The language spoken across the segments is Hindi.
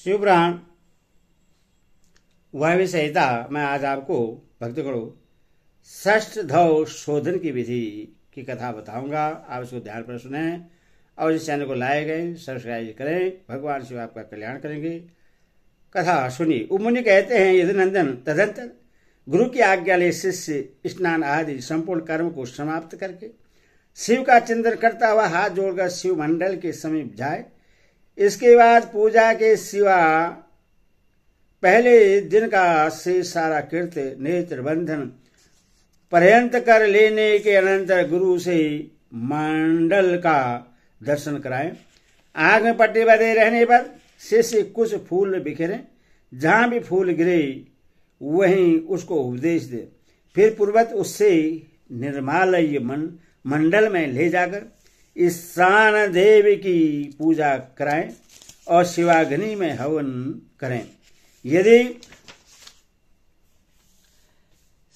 शिवपुराण वायव्य संहिता में आज आपको भक्तगणों षष्ठ धौ शोधन की विधि की कथा बताऊंगा। आप इसको ध्यान पर सुने और इस चैनल को लाइक करें, सब्सक्राइब करें। भगवान शिव आपका कल्याण करेंगे। कथा सुनिए। उपमुनि कहते हैं, यदुनंदन तदंतर गुरु की आज्ञा ले शिष्य स्नान आदि संपूर्ण कर्म को समाप्त करके शिव का चिंतन करता हुआ हाथ जोड़कर शिव मंडल के समीप जाए। इसके बाद पूजा के सिवा पहले दिन का से सारा कृत्य नेत्र बंधन पर्यंत कर लेने के अनंतर गुरु से मंडल का दर्शन कराएं। आग में पट्टी बंधे रहने पर शिष्य कुछ फूल बिखेरे, जहां भी फूल गिरे वहीं उसको उपदेश दे। फिर पूर्वत उससे निर्मालय मंडल में ले जाकर ईशान देव की पूजा कराएं और शिवाग्नि में हवन करें। यदि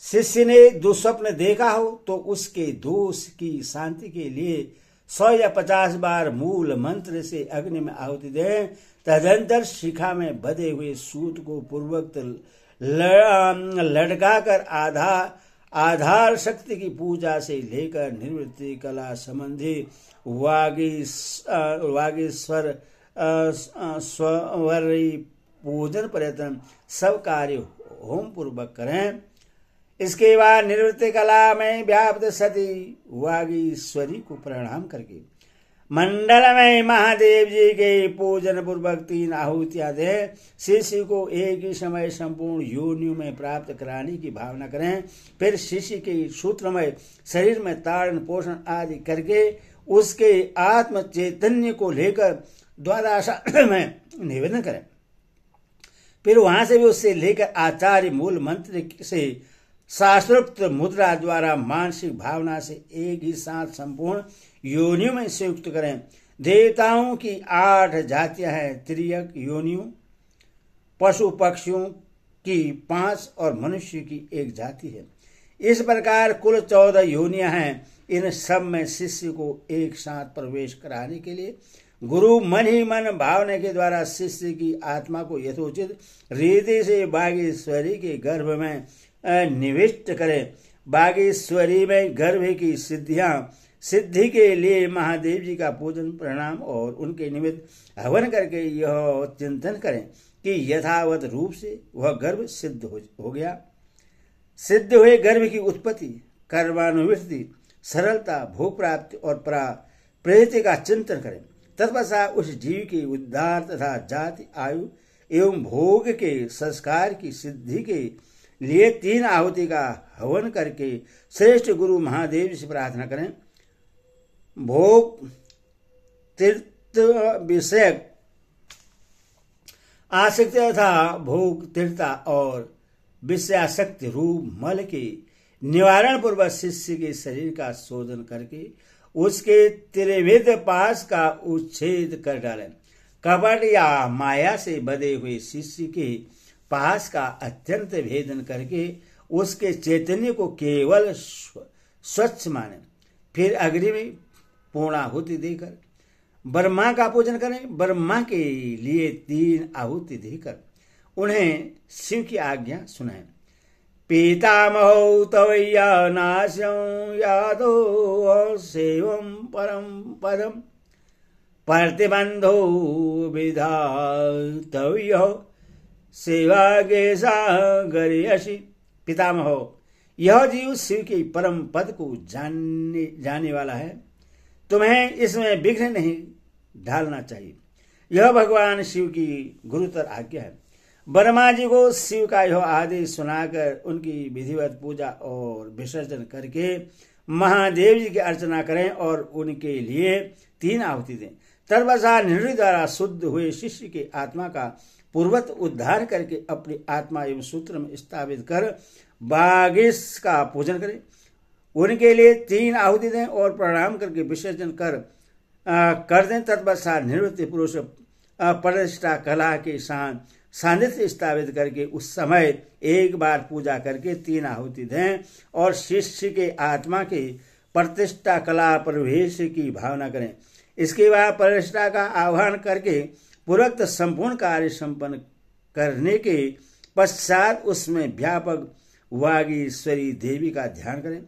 शिष्य ने दुस्वप्न देखा हो तो उसके दोष की शांति के लिए 100 या 50 बार मूल मंत्र से अग्नि में आहुति दें। तदंतर शिखा में बधे हुए सूत को पूर्वक लटकाकर आधार शक्ति की पूजा से लेकर निवृत्ति कला संबंधी वागीश्वर स्वरी पूजन पर्यटन सब कार्य होम पूर्वक करें। इसके बाद निवृत्ति कला में व्याप्त सती वागीश्वरी को प्रणाम करके मंडल में महादेव जी के पूजन पूर्वक 3 आहुतियां दें। शिष्य को एक ही समय संपूर्ण योनियों में प्राप्त कराने की भावना करें। फिर शिष्य के सूत्रमय शरीर में ताड़न पोषण आदि करके उसके आत्म चैतन्य को लेकर द्वादशासन में निवेदन करें। फिर वहां से भी उससे लेकर आचार्य मूल मंत्र से शास्त्रोक्त मुद्रा द्वारा मानसिक भावना से एक ही साथ संपूर्ण योनियों में संयुक्त करें। देवताओं की 8 जातियां हैं। त्रियक योनियों, पशु पक्षियों की 5 और मनुष्य की 1 जाति है। इस प्रकार कुल 14 योनियां हैं। इन सब में शिष्य को एक साथ प्रवेश कराने के लिए गुरु मन ही मन भावना के द्वारा शिष्य की आत्मा को यथोचित रीति से बागेश्वरी के गर्भ में निविष्ट करें। बागेश्वरी में गर्भ की सिद्धि के लिए महादेव जी का पूजन प्रणाम और उनके निमित्त हवन करके यह चिंतन करें कि यथावत रूप से वह गर्भ सिद्ध हो गया। सिद्ध हुए गर्भ की उत्पत्ति, कर्मानुवृत्ति, सरलता, भोग प्राप्ति और प्रेति का चिंतन करें। तत्पश्चात उस जीव के उद्धार तथा जाति, आयु एवं भोग के संस्कार की सिद्धि के लिए 3 आहुति का हवन करके श्रेष्ठ गुरु महादेव से प्रार्थना करें। भोग तीर्थ विषयक आसक्ति तथा भोग तीर्थता और विषयासक्ति रूप मल के निवारण पूर्वक शिष्य के शरीर का शोधन करके उसके त्रिविध पास का उच्छेद कर डालें। कपट या माया से बधे हुए शिष्य के पास का अत्यंत भेदन करके उसके चैतन्य को केवल स्वच्छ माने। फिर अग्नि में पूर्णाहुति देकर ब्रह्मा का पूजन करें। ब्रह्मा के लिए 3 आहुति देकर उन्हें शिव की आज्ञा सुनाएं। पीतामहो तवैया नाश्यं यादो सेवं परम पदम प्रतिबंधो विधातव्यो सेवा गेसा गरियसी। पितामहो, यह जीव शिव के परम पद को जाने वाला है। तुम्हें इसमें विघ्न नहीं डालना चाहिए। यह भगवान शिव की गुरुतर आज्ञा है। ब्रह्मा जी को शिव का यह आदेश सुनाकर उनकी विधिवत पूजा और विसर्जन करके महादेव जी की अर्चना करें और उनके लिए 3 आहुति दें। तत्पश्चात निर्णय द्वारा शुद्ध हुए शिष्य के आत्मा का पूर्वत उद्धार करके अपनी आत्मा एवं सूत्र में स्थापित कर बागेश का पूजन करें। उनके लिए 3 आहुति दें और प्रणाम करके विसर्जन कर दें। तत्पश्चात निवृत्ति पुरुष प्रतिष्ठा कला के सान्निध्य स्थापित करके उस समय एक बार पूजा करके 3 आहुति दें और शिष्य के आत्मा के प्रतिष्ठा कला प्रवेश की भावना करें। इसके बाद प्रतिष्ठा का आह्वान करके पूर्वोक्त संपूर्ण कार्य संपन्न करने के पश्चात उसमें व्यापक वागीश्वरी देवी का ध्यान करें।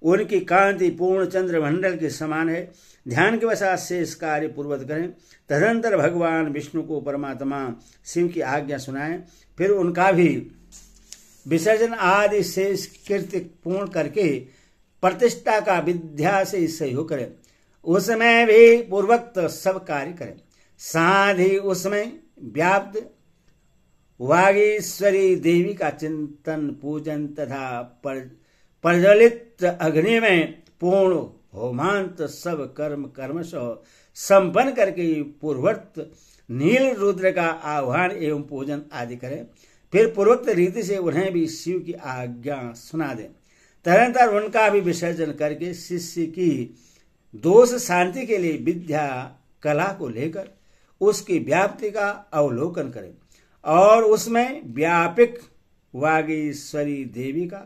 उनकी कांति पूर्ण चंद्रमंडल के समान है। ध्यान के वशात शेष कार्य पूर्वत करें। तदनंतर भगवान विष्णु को परमात्मा शिव की आज्ञा सुनाएं। फिर उनका भी विसर्जन आदि शेष कृत्य पूर्ण करके प्रतिष्ठा का विद्या से सहयोग करें। उसमें भी पूर्वोक्त सब कार्य करें। साथ ही उसमें व्याप्त वागीश्वरी देवी का चिंतन पूजन तथा प्रज्वलित अग्नि में पूर्ण होमांत सब कर्मश संपन्न करके पूर्वोक्त नील रुद्र का आह्वान एवं पूजन आदि करें। फिर पूर्वोक्त रीति से उन्हें भी शिव की आज्ञा सुना दें। तदनंतर उनका भी विसर्जन करके शिष्य की दोष शांति के लिए विद्या कला को लेकर उसकी व्याप्ति का अवलोकन करें और उसमें व्यापक वागीश्वरी देवी का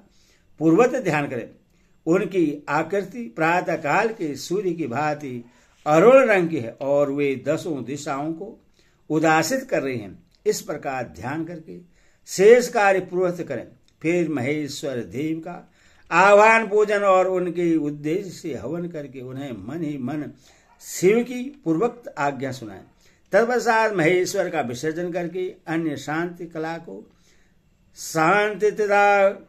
पूर्वत ध्यान करें। उनकी आकृति प्रातः काल के सूर्य की भांति अरुण रंग की है और वे 10 दिशाओं को उदासित कर रहे हैं। इस प्रकार ध्यान करके शेष कार्य पूर्वत करें। फिर महेश्वर देव का आह्वान पूजन और उनके उद्देश्य से हवन करके उन्हें मन ही मन शिव की पूर्वोक्त आज्ञा सुनाएं। तत्पश्चात महेश्वर का विसर्जन करके अन्य शांति कला को शांति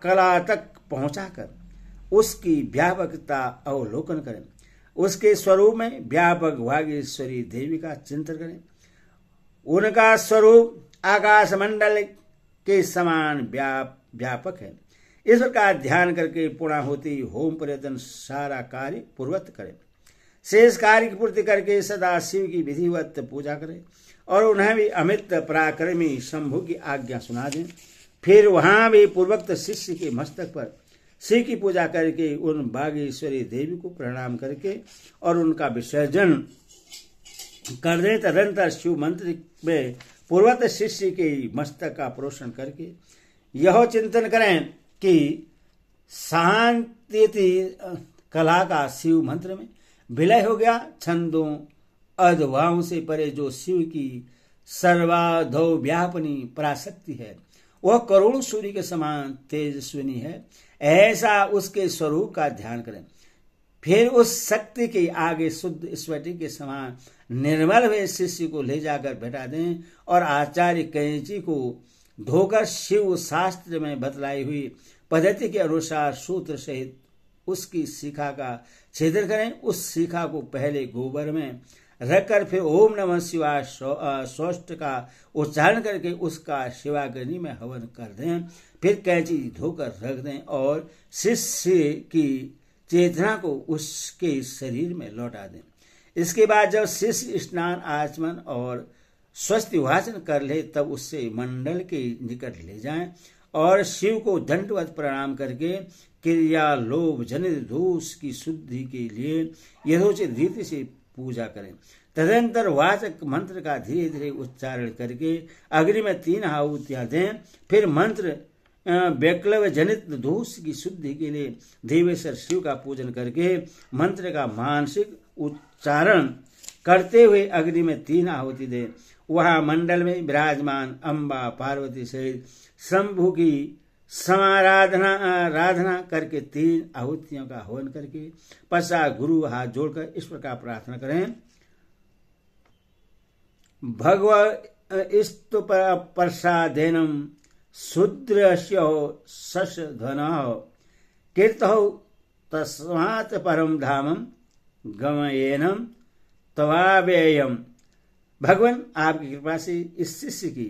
कला तक पहुंचाकर उसकी व्यापकता अवलोकन करें। उसके स्वरूप में व्यापक वागीश्वरी देवी का चिंतन करें। उनका स्वरूप आकाश मंडल के समान व्यापक है। इस प्रकार ध्यान करके पूर्णाहुति होम पर्यटन सारा कार्य पूर्वत करें। शेष कार्य की पूर्ति करके सदा शिव की विधिवत पूजा करें और उन्हें भी अमित पराक्रमी शंभु की आज्ञा सुना दें। फिर वहां भी पूर्वोक्त शिष्य के मस्तक पर शिव की पूजा करके उन वागीश्वरी देवी को प्रणाम करके और उनका विसर्जन कर दें। तदनंतर शिव मंत्र में पूर्वोक्त शिष्य के मस्तक का प्रोषण करके यह चिंतन करें कि शांति कला का शिव मंत्र में विलय हो गया। छंदों अधवाओं से परे जो शिव की सर्वाधो व्यापनी पराशक्ति है वह करोड़ों सूर्य के समान तेजस्विनी है। ऐसा उसके स्वरूप का ध्यान करें। फिर उस शक्ति के आगे शुद्ध स्फटिक के समान निर्मल हुए शिष्य को ले जाकर बैठा दें और आचार्य कैंची को धोकर शिव शास्त्र में बतलाई हुई पद्धति के अनुसार सूत्र सहित उसकी शिखा का छेदन करें। उस शिखा को पहले गोबर में रखकर फिर ओम नमः शिवाय षोष्ठ का उच्चारण करके उसका शिवाग्नि में हवन कर दें। फिर कैंची धोकर रख दें और शिष्य की चेतना को उसके शरीर में लौटा दें। इसके बाद जब शिष्य स्नान आचमन और स्वस्थ वाचन कर ले तब उससे मंडल के निकट ले जाएं और शिव को दंडवत प्रणाम करके क्रिया लोभ जनित दोष की शुद्धि के लिए यथोचित रीति से पूजा करें। तदनंतर वाचक मंत्र का धीरे धीरे उच्चारण करके अग्नि में 3 आहुतियां दें। फिर मंत्र वैक्लव जनित दोष की शुद्धि के लिए देवेश्वर शिव का पूजन करके मंत्र का मानसिक उच्चारण करते हुए अग्नि में 3 आहुति दें। वहां मंडल में विराजमान अम्बा पार्वती सहित शंभु की समाराधना करके 3 आहुतियों का हवन करके पश्चात गुरु हाथ जोड़कर इस प्रकार प्रार्थना करें। भगवस्तु प्रसादेनम शूद्रस्य शशधनः कीर्तौ तस्मात् परम धामम गमयेनम तवाव्ययम। भगवान आपकी कृपा से इस शिष्य की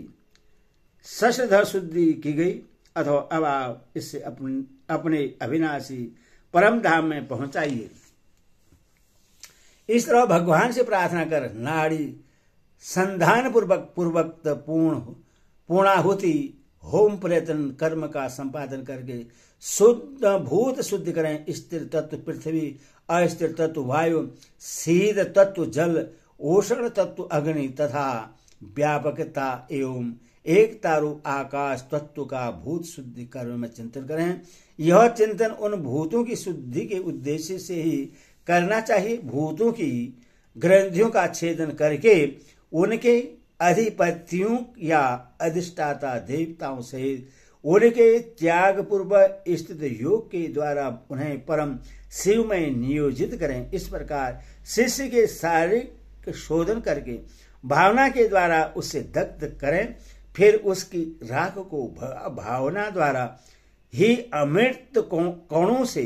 शशधर शुद्धि की गई अथवा अब आप इससे अपने अविनाशी परम धाम में पहुंचाइए। इस तरह भगवान से प्रार्थना कर नाड़ी संधान पूर्वक पूर्णाहुति होम प्रयत्न कर्म का संपादन करके शुद्ध भूत शुद्ध करें। स्थिर तत्व पृथ्वी, अस्थिर तत्व वायु, शीत तत्व जल, उष्ण तत्व अग्नि तथा व्यापकता एवं एकता रूप आकाश तत्व का भूत शुद्धि कर्म में चिंतन करें। यह चिंतन उन भूतों की शुद्धि के उद्देश्य से ही करना चाहिए। भूतों की ग्रंथियों का छेदन करके उनके अधिपतियों या अधिष्ठाता देवताओं सहित उनके त्याग पूर्व स्थित योग के द्वारा उन्हें परम शिव में नियोजित करें। इस प्रकार शिष्य के शारीरिक शोधन करके भावना के द्वारा उसे दग्ध करें, फिर उसकी राख को भावना द्वारा ही अमृत कणों से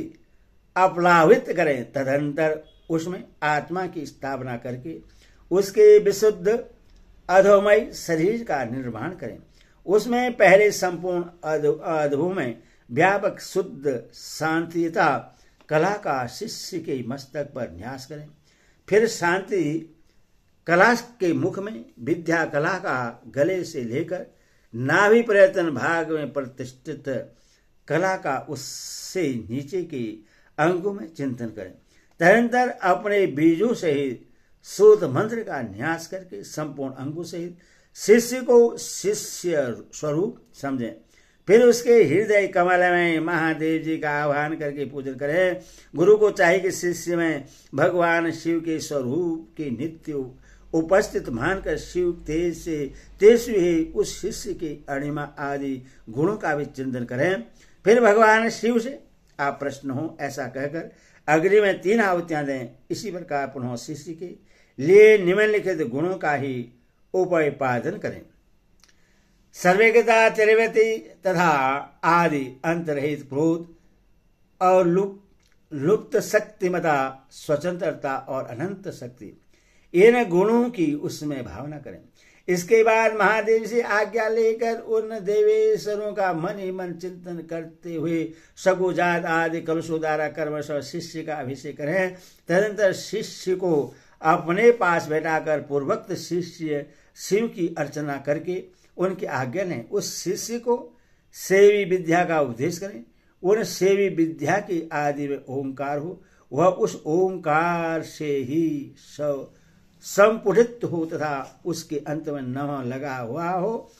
अपलावित करें। तदंतर उसमें आत्मा की स्थापना करके उसके विशुद्ध अधोमय शरीर का निर्माण करें। उसमें पहले संपूर्ण अधो में व्यापक शुद्ध शांतिता कला का शिष्य के मस्तक पर न्यास करें। फिर शांति कला के मुख में विद्या कला का गले से लेकर नाभि प्रयत्न भाग में प्रतिष्ठित कला का उससे नीचे के अंगों में चिंतन करें। तदनंतर अपने बीजों सहित शुद्ध मंत्र का न्यास करके संपूर्ण अंगों सहित शिष्य को शिष्य स्वरूप समझें। फिर उसके हृदय कमल में महादेव जी का आह्वान करके पूजन करें। गुरु को चाहिए कि शिष्य में भगवान शिव के स्वरूप के नित्य उपस्थित मानकर शिव तेज से तेजस्वी ही उस शिष्य के अणिमा आदि गुणों का भी चिंतन करें। फिर भगवान शिव से आप प्रश्न हो ऐसा कहकर अग्नि में 3 आहुतियां दें। इसी प्रकार पुनः शिष्य के लिए निम्नलिखित गुणों का ही उपायन करें। सर्वज्ञता, त्रिवती तथा आदि अंतरहित क्रोध और लुप्त शक्तिमता, स्वतंत्रता और अनंत शक्ति, इन गुणों की उसमें भावना करें। इसके बाद महादेव से आज्ञा लेकर उन देवेश्वरों का मन ही मन चिंतन करते हुए सगुजात आदि कलशों द्वारा कर्मश शिष्य का अभिषेक करें। तदनंतर शिष्य को अपने पास बैठाकर पूर्वोक्त शिष्य शिव की अर्चना करके उनकी आज्ञा लें। उस शिष्य को सेवी विद्या का उपदेश करें। उन सेवी विद्या की आदि में ओंकार हो, वह उस ओंकार से ही संपुटित हो तथा उसके अंत में नमः लगा हुआ हो।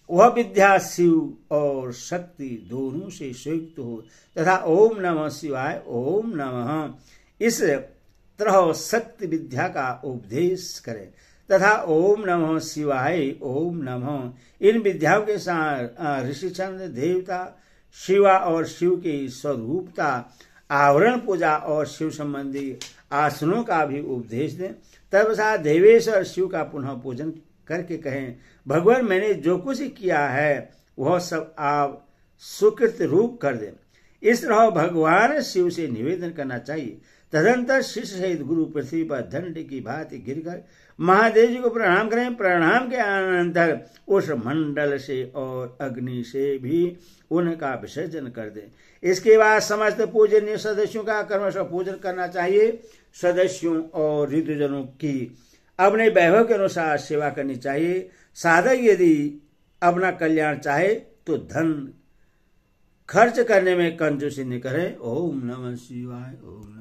वह विद्या शिव और शक्ति दोनों से संयुक्त हो तथा ओम नमः शिवाय, ओम नमः इस तरह शक्ति विद्या का उपदेश करें तथा ओम नमः शिवाय, ओम नमः इन विद्याओं के साथ ऋषिचंद्र देवता शिवा और शिव की स्वरूपता, आवरण पूजा और शिव संबंधी आसनों का भी उपदेश दें। तत्पश्चात देवेश्वर शिव का पुनः पूजन करके कहें, भगवान मैंने जो कुछ किया है वह सब आप सुकृत रूप कर दें। इस तरह भगवान शिव से निवेदन करना चाहिए। तदंतर शिष्य सहित गुरु पृथ्वी पर दंड की भांति गिरकर महादेव जी को प्रणाम करें। प्रणाम के अनंतर उस मंडल से और अग्नि से भी उनका विसर्जन कर दें। इसके बाद समस्त पूजनीय सदस्यों का क्रमश पूजन करना चाहिए। सदस्यों और ऋतुजनों की अपने वैभव के अनुसार सेवा करनी चाहिए। साधक यदि अपना कल्याण चाहे तो धन खर्च करने में कंजूसी न करें। ओम नमः शिवाय, ओम।